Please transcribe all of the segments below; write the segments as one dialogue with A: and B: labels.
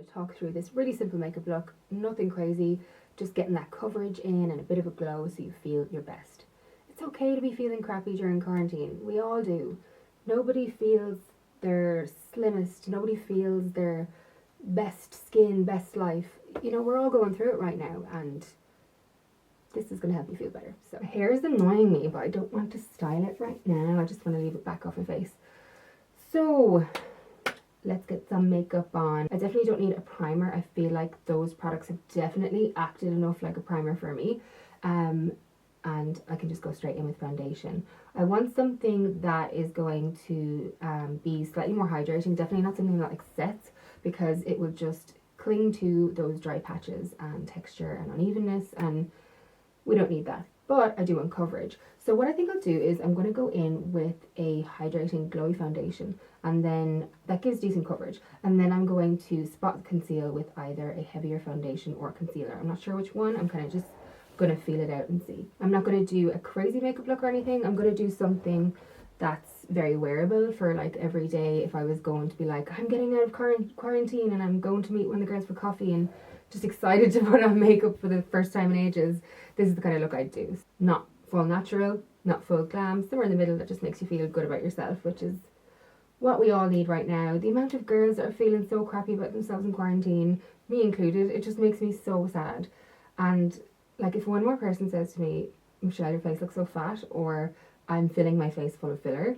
A: going to talk through this really simple makeup look, nothing crazy, just getting that coverage in and a bit of a glow so you feel your best. It's okay to be feeling crappy during quarantine. We all do. Nobody feels their slimmest, nobody feels their best skin, best life. You know, we're all going through it right now, and this is going to help you feel better. So hair is annoying me, but I don't want to style it right now. I just want to leave it back off my face. So let's get some makeup on. I definitely don't need a primer. I feel like those products have definitely acted enough like a primer for me. And I can just go straight in with foundation. I want something that is going to be slightly more hydrating, definitely not something that like sets, because it will just cling to those dry patches and texture and unevenness, and we don't need that. But I do want coverage. So what I think I'll do is I'm going to go in with a hydrating glowy foundation, and then that gives decent coverage, and then I'm going to spot conceal with either a heavier foundation or concealer. I'm not sure which one. I'm kind of just going to feel it out and see. I'm not going to do a crazy makeup look or anything. I'm going to do something that's very wearable for like every day. If I was going to be like, I'm getting out of quarantine and I'm going to meet one of the girls for coffee and just excited to put on makeup for the first time in ages, this is the kind of look I'd do. Not full natural, not full glam, somewhere in the middle that just makes you feel good about yourself, which is what we all need right now. The amount of girls that are feeling so crappy about themselves in quarantine, me included, it just makes me so sad. And like, if one more person says to me, Michelle, your face looks so fat, or I'm filling my face full of filler,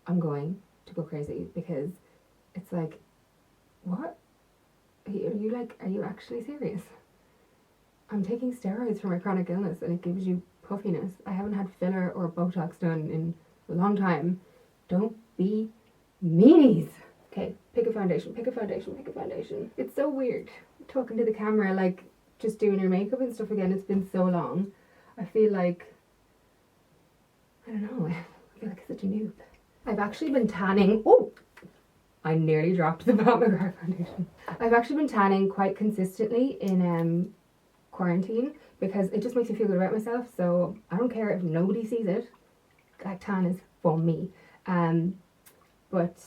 A: I'm going to go crazy, because it's like, what? Are you actually serious? I'm taking steroids for my chronic illness and it gives you puffiness. I haven't had filler or Botox done in a long time. Don't be meanies. Okay, pick a foundation, pick a foundation, pick a foundation. It's so weird talking to the camera, like just doing your makeup and stuff again. It's been so long. I feel like, I don't know, I feel like such a noob. I've actually been tanning. Oh, I nearly dropped the Pat McGrath foundation. I've actually been tanning quite consistently in quarantine because it just makes me feel good about myself. So I don't care if nobody sees it. That tan is for me. But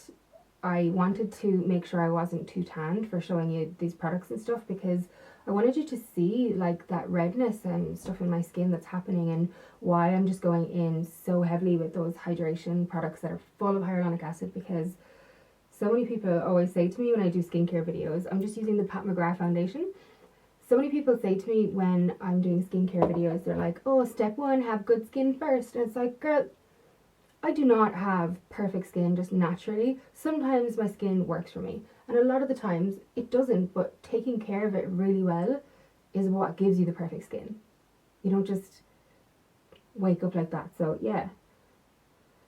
A: I wanted to make sure I wasn't too tanned for showing you these products and stuff, because I wanted you to see like that redness and stuff in my skin that's happening, and why I'm just going in so heavily with those hydration products that are full of hyaluronic acid. Because so many people always say to me when I do skincare videos, I'm just using the Pat McGrath foundation. So many people say to me when I'm doing skincare videos, they're like, oh, step one, have good skin first. And it's like, girl, I do not have perfect skin just naturally. Sometimes my skin works for me, and a lot of the times it doesn't, but taking care of it really well is what gives you the perfect skin. You don't just wake up like that. So yeah,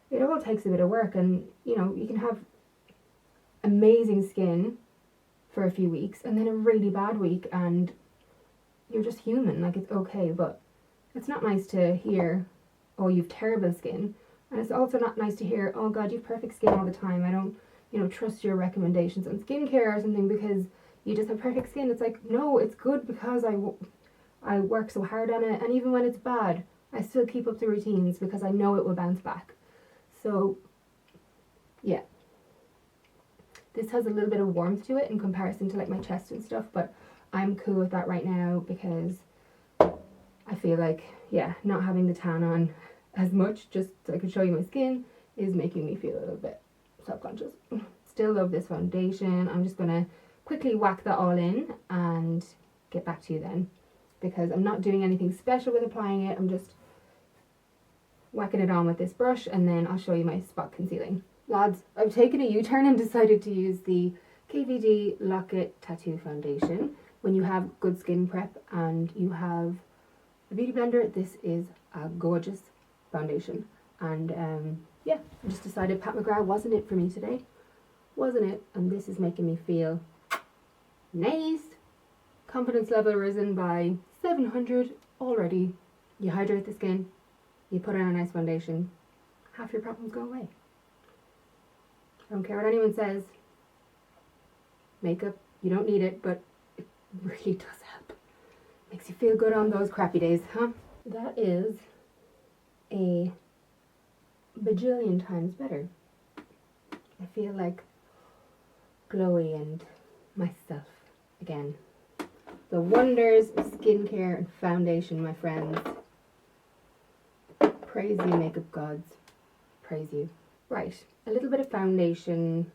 A: it all takes a bit of work, and you know, you can have amazing skin for a few weeks and then a really bad week, and you're just human. Like, it's okay, but it's not nice to hear, oh, you've terrible skin. And it's also not nice to hear, oh God, you've perfect skin all the time. I don't, trust your recommendations on skincare or something because you just have perfect skin. It's like, no, it's good because I work so hard on it. And even when it's bad, I still keep up the routines because I know it will bounce back. So, yeah. This has a little bit of warmth to it in comparison to like my chest and stuff, but I'm cool with that right now because I feel like, yeah, not having the tan on as much, just so I can show you my skin, is making me feel a little bit self-conscious. Still love this foundation. I'm just gonna quickly whack that all in and get back to you then, because I'm not doing anything special with applying it. I'm just whacking it on with this brush, and then I'll show you my spot concealing. Lads, I've taken a U-turn and decided to use the KVD Lock-It Tattoo Foundation. When you have good skin prep and you have a beauty blender, this is a gorgeous foundation. And yeah, I just decided Pat McGrath wasn't it for me today. Wasn't it? And this is making me feel nice. Confidence level risen by 700 already. You hydrate the skin, you put on a nice foundation, half your problems go away. I don't care what anyone says. Makeup, you don't need it, but it really does help. Makes you feel good on those crappy days, huh? That is a bajillion times better. I feel like glowy and myself. Again, the wonders of skincare and foundation, my friends. Praise you, makeup gods. Praise you. Right, a little bit of foundation.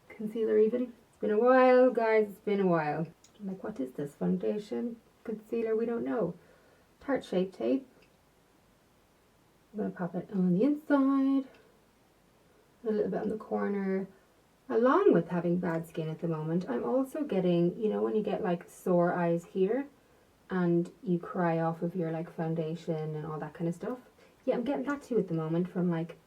A: Concealer even. It's been a while, guys. It's been a while. I'm like, what is this? Foundation? Concealer? We don't know. Tarte Shape Tape. I'm going to pop it on the inside. A little bit on the corner. Along with having bad skin at the moment, I'm also getting, you know, when you get like sore eyes here and you cry off of your like foundation and all that kind of stuff. Yeah, I'm getting that too at the moment from like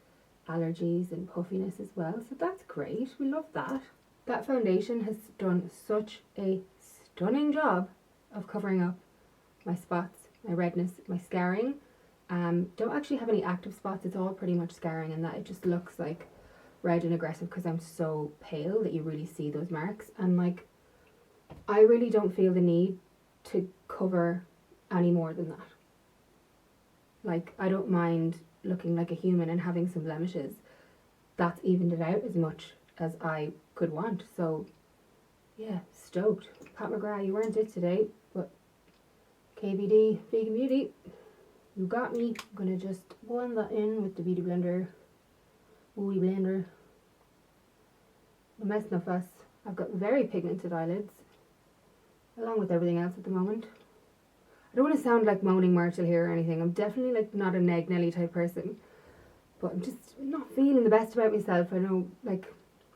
A: allergies and puffiness as well. So that's great. We love that. That foundation has done such a stunning job of covering up my spots, my redness, my scarring. Don't actually have any active spots. It's all pretty much scarring, and that it just looks like red and aggressive because I'm so pale that you really see those marks. And like, I really don't feel the need to cover any more than that. Like, I don't mind looking like a human and having some blemishes. That's evened it out as much as I could want. So yeah, stoked. Pat McGrath, you weren't it today, but KVD Vegan Beauty, you got me. I'm gonna just blend that in with the Beauty Blender. Wooey blender. No mess, no fuss. I've got very pigmented eyelids, along with everything else at the moment. I don't want to sound like moaning Myrtle here or anything. I'm definitely like not a Neg Nelly type person, but I'm just not feeling the best about myself. I know, like,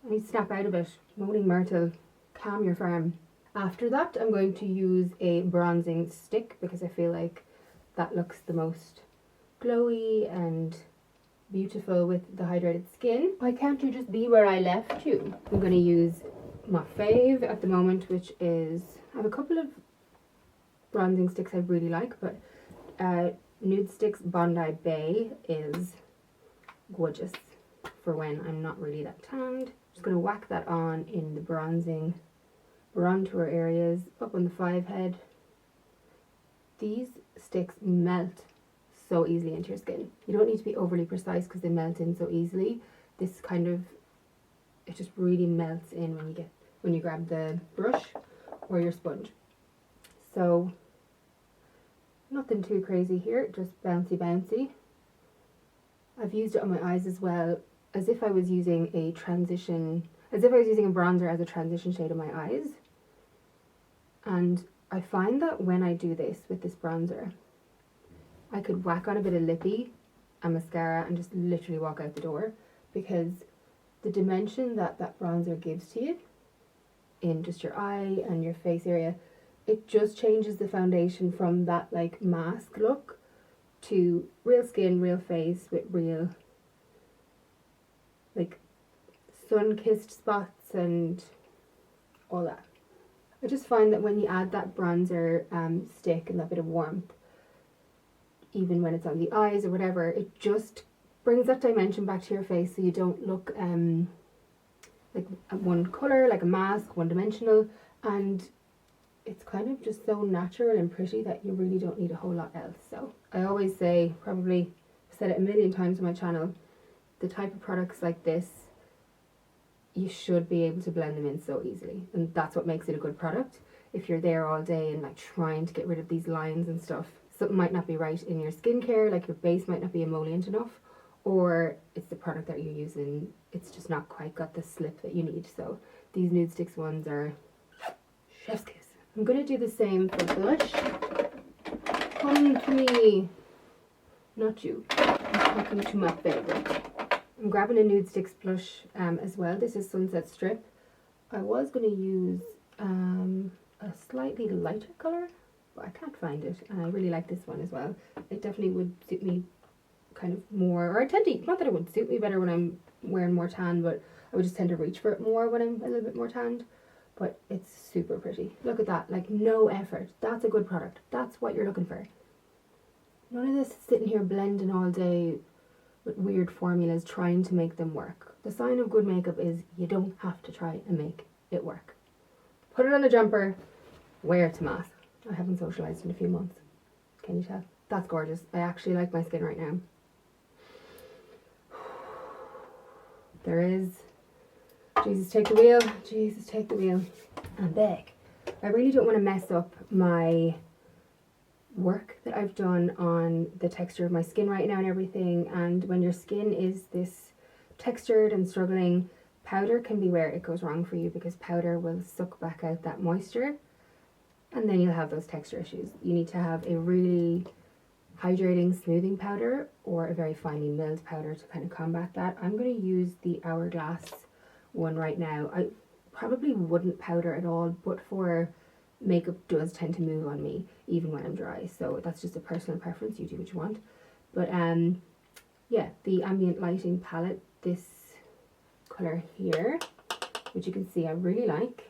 A: I need to snap out of it. Moaning Myrtle, calm your farm. After that, I'm going to use a bronzing stick because I feel like that looks the most glowy and beautiful with the hydrated skin. Why can't you just be where I left you? I'm going to use my fave at the moment, which is, I have a couple of bronzing sticks I really like, but Nude Sticks Bondi Bay is gorgeous for when I'm not really that tanned. Just going to whack that on in the bronzing bronzer areas, up on the 5 head. These sticks melt so easily into your skin. You don't need to be overly precise because they melt in so easily. This kind of, it just really melts in when you grab the brush or your sponge. So nothing too crazy here, just bouncy bouncy. I've used it on my eyes as well, as if I was using a transition, as if I was using a bronzer as a transition shade on my eyes. And I find that when I do this with this bronzer, I could whack on a bit of lippy and mascara and just literally walk out the door, because the dimension that that bronzer gives to you in just your eye and your face area, it just changes the foundation from that like mask look to real skin, real face with real like sun-kissed spots and all that. I just find that when you add that bronzer stick and that bit of warmth, even when it's on the eyes or whatever, it just brings that dimension back to your face, so you don't look like one colour, like a mask, one-dimensional, and it's kind of just so natural and pretty that you really don't need a whole lot else. So I always say, probably said it a million times on my channel, the type of products like this, you should be able to blend them in so easily, and that's what makes it a good product. If you're there all day and like trying to get rid of these lines and stuff, something might not be right in your skincare, like your base might not be emollient enough, or it's the product that you're using, it's just not quite got the slip that you need. So these Nude Sticks ones are chef's kiss. I'm going to do the same for blush. Come to me. Not you. I'm talking to my favourite. I'm grabbing a Nude Sticks blush as well. This is Sunset Strip. I was going to use a slightly lighter colour, but I can't find it, and I really like this one as well. It definitely would suit me kind of more, or I tend to, not that it would suit me better when I'm wearing more tan, but I would just tend to reach for it more when I'm a little bit more tanned. But it's super pretty. Look at that, like no effort. That's a good product. That's what you're looking for. None of this sitting here blending all day with weird formulas trying to make them work. The sign of good makeup is you don't have to try and make it work. Put it on a jumper, wear it to mass. I haven't socialised in a few months. Can you tell? That's gorgeous. I actually like my skin right now. There is. Jesus, take the wheel. Jesus, take the wheel. I'm back. I really don't want to mess up my work that I've done on the texture of my skin right now and everything. And when your skin is this textured and struggling, powder can be where it goes wrong for you, because powder will suck back out that moisture and then you'll have those texture issues. You need to have a really hydrating smoothing powder or a very finely milled powder to kind of combat that. I'm going to use the Hourglass one right now. I probably wouldn't powder at all, but for makeup does tend to move on me even when I'm dry, so that's just a personal preference. You do what you want. But yeah, the Ambient Lighting palette, this color here, which you can see I really like.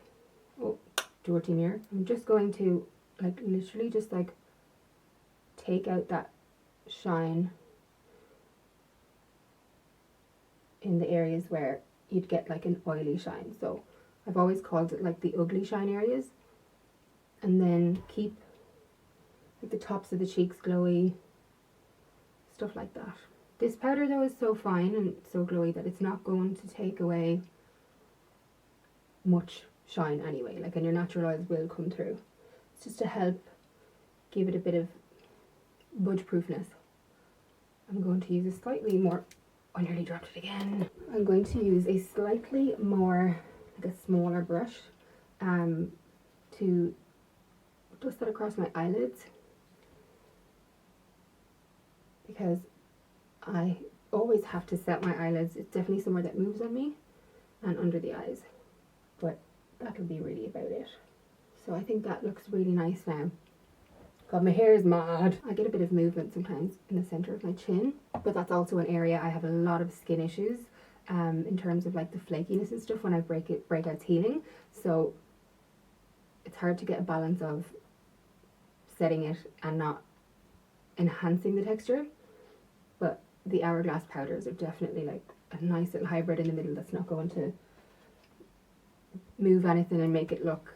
A: Oh, dirty mirror. I'm just going to like literally just like take out that shine in the areas where you'd get like an oily shine. So I've always called it like the ugly shine areas, and then keep like the tops of the cheeks glowy, stuff like that. This powder though is so fine and so glowy that it's not going to take away much shine anyway, like, and your natural oils will come through. It's just to help give it a bit of budge proofness. I'm going to use a slightly more, I nearly dropped it again. I'm going to use a slightly more, like a smaller brush to dust that across my eyelids, because I always have to set my eyelids. It's definitely somewhere that moves on me, and under the eyes, but that'll be really about it. So I think that looks really nice now. God, my hair is mad. I get a bit of movement sometimes in the center of my chin, but that's also an area I have a lot of skin issues in terms of like the flakiness and stuff when I breakouts healing. So it's hard to get a balance of setting it and not enhancing the texture. But the Hourglass powders are definitely like a nice little hybrid in the middle that's not going to move anything and make it look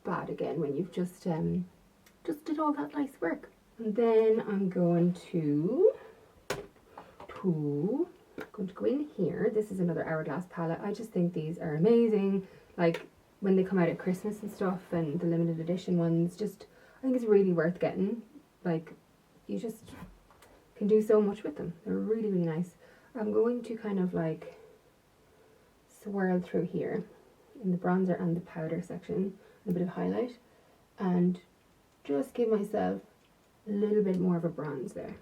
A: bad again when you've just did all that nice work. And then I'm going to go in here. This is another Hourglass palette. I just think these are amazing. Like when they come out at Christmas and stuff, and the limited edition ones, just I think it's really worth getting. Like, you just can do so much with them. They're really, really nice. I'm going to kind of like swirl through here in the bronzer and the powder section, a bit of highlight, and just give myself a little bit more of a bronze there.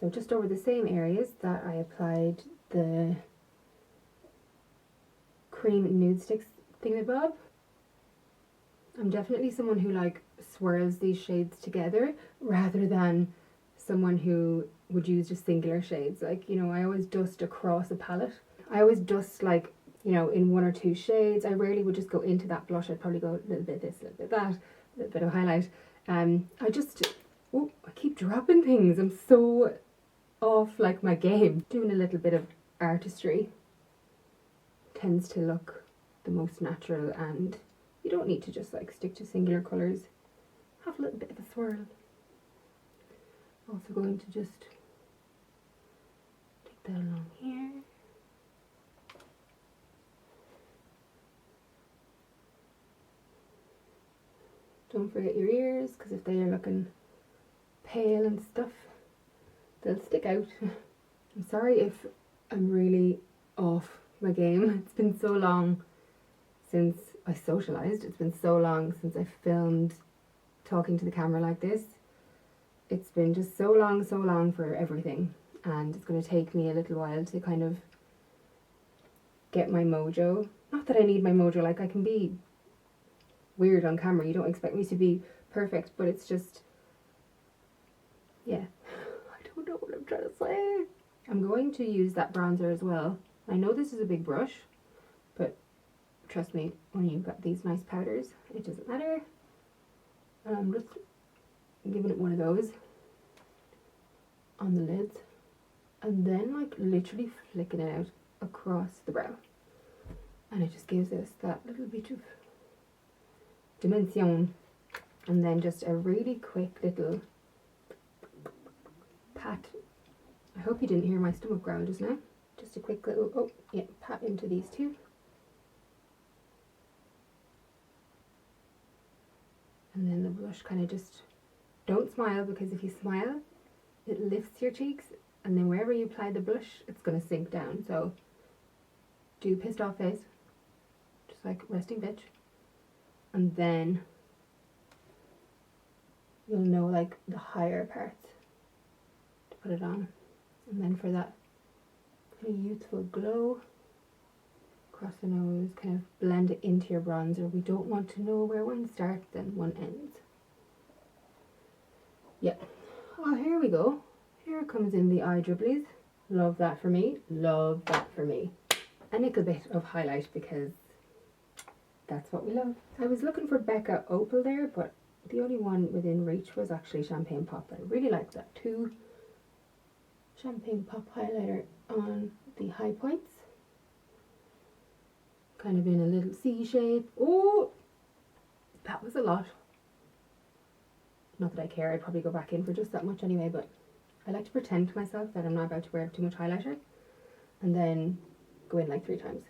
A: So just over the same areas that I applied the cream nude sticks thingamabob. I'm definitely someone who like swirls these shades together rather than someone who would use just singular shades. Like, you know, I always dust across a palette. I always dust like, you know, in one or two shades. I rarely would just go into that blush. I'd probably go a little bit this, a little bit that, a little bit of highlight. I keep dropping things. I'm so off like my game. Doing a little bit of artistry tends to look the most natural, and you don't need to just like stick to singular colours. Have a little bit of a swirl. Also going to just take that along here. Don't forget your ears, because if they are looking pale and stuff, they'll stick out. I'm sorry if I'm really off my game. It's been so long since I socialised. It's been so long since I filmed talking to the camera like this. It's been just so long for everything, and it's going to take me a little while to kind of get my mojo. Not that I need my mojo, like I can be weird on camera. You don't expect me to be perfect, but it's just, yeah, I don't know what I'm trying to say. I'm going to use that bronzer as well. I know this is a big brush, but trust me, when you've got these nice powders, it doesn't matter. And I'm just giving it one of those on the lids, and then like literally flicking it out across the brow, and it just gives us that little bit of dimension. And then just a really quick little pat. I hope you didn't hear my stomach growl just now. Just a quick little pat into these two. blush, kind of just, don't smile, because if you smile, it lifts your cheeks, and then wherever you apply the blush, it's going to sink down. So do pissed off face, just like resting bitch, and then you'll know like the higher parts to put it on. And then for that kind of youthful glow, across the nose, kind of blend it into your bronzer. We don't want to know where one starts and one ends. Yep. Oh, here we go. Here comes in the eye dribblies. Love that for me. Love that for me. A little bit of highlight, because that's what we love. I was looking for Becca Opal there, but the only one within reach was actually Champagne Pop. I really like that too. Champagne Pop highlighter on the high points. Kind of in a little C shape. Oh, that was a lot. Not that I care, I'd probably go back in for just that much anyway, but I like to pretend to myself that I'm not about to wear too much highlighter, and then go in like 3 times.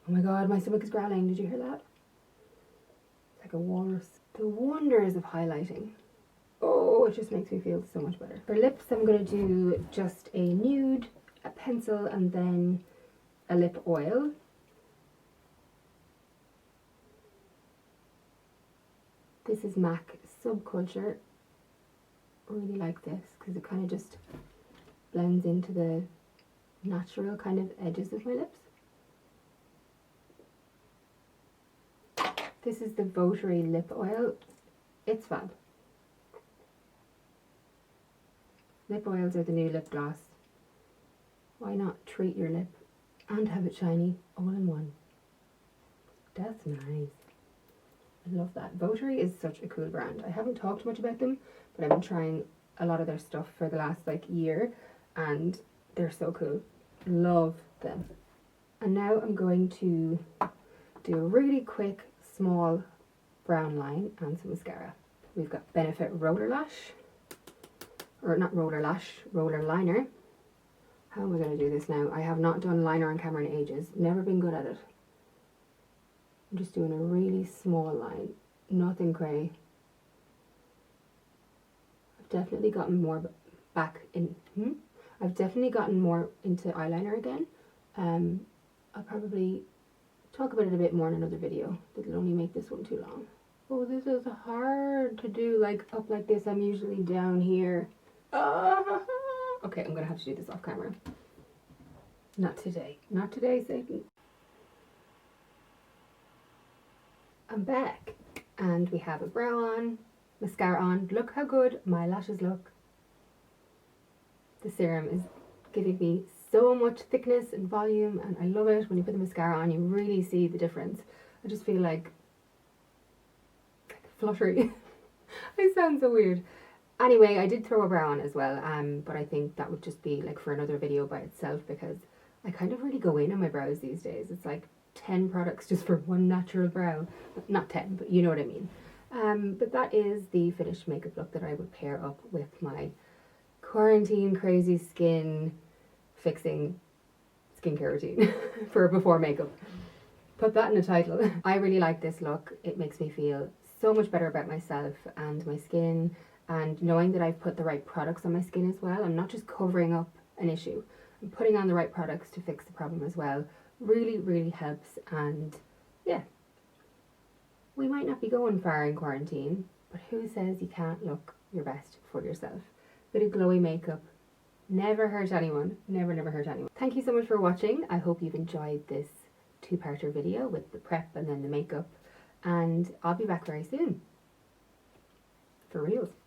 A: Oh my god, my stomach is growling. Did you hear that? It's like a walrus. The wonders of highlighting. Oh, it just makes me feel so much better. For lips, I'm going to do just a nude, a pencil, and then a lip oil. This is MAC Subculture. Really like this because it kind of just blends into the natural kind of edges of my lips. This is the Votary lip oil. It's fab. Lip oils are the new lip gloss. Why not treat your lip and have it shiny all in one? That's nice. I love that. Votary is such a cool brand. I haven't talked much about them, but I've been trying a lot of their stuff for the last like year, and they're so cool. Love them. And now I'm going to do a really quick small brown line and some mascara. We've got Benefit Roller Lash, or not Roller Lash, Roller Liner. How am I going to do this now? I have not done liner on camera in ages. Never been good at it. I'm just doing a really small line, nothing cray. I've definitely gotten more back in. I've definitely gotten more into eyeliner again. I'll probably talk about it a bit more in another video. It'll only make this one too long. Oh, this is hard to do like up like this. I'm usually down here. Okay, I'm gonna have to do this off camera. Not today. Not today, Satan. I'm back, and we have a brow on, mascara on. Look how good my lashes look. The serum is giving me so much thickness and volume, and I love it. When you put the mascara on, you really see the difference. I just feel like fluttery. I sound so weird. Anyway, I did throw a brow on as well, but I think that would just be like for another video by itself, because I kind of really go in on my brows these days. It's like 10 products just for one natural brow. Not 10, but you know what I mean. But that is the finished makeup look that I would pair up with my quarantine crazy skin fixing skincare routine for before makeup. Put that in the title. I really like this look. It makes me feel so much better about myself and my skin, and knowing that I've put the right products on my skin as well. I'm not just covering up an issue. I'm putting on the right products to fix the problem as well. Really, really helps. And yeah, we might not be going far in quarantine, but who says you can't look your best for yourself? Bit of glowy makeup never hurt anyone. Never hurt anyone. Thank you so much for watching. I hope you've enjoyed this 2-parter video with the prep and then the makeup, and I'll be back very soon for reals.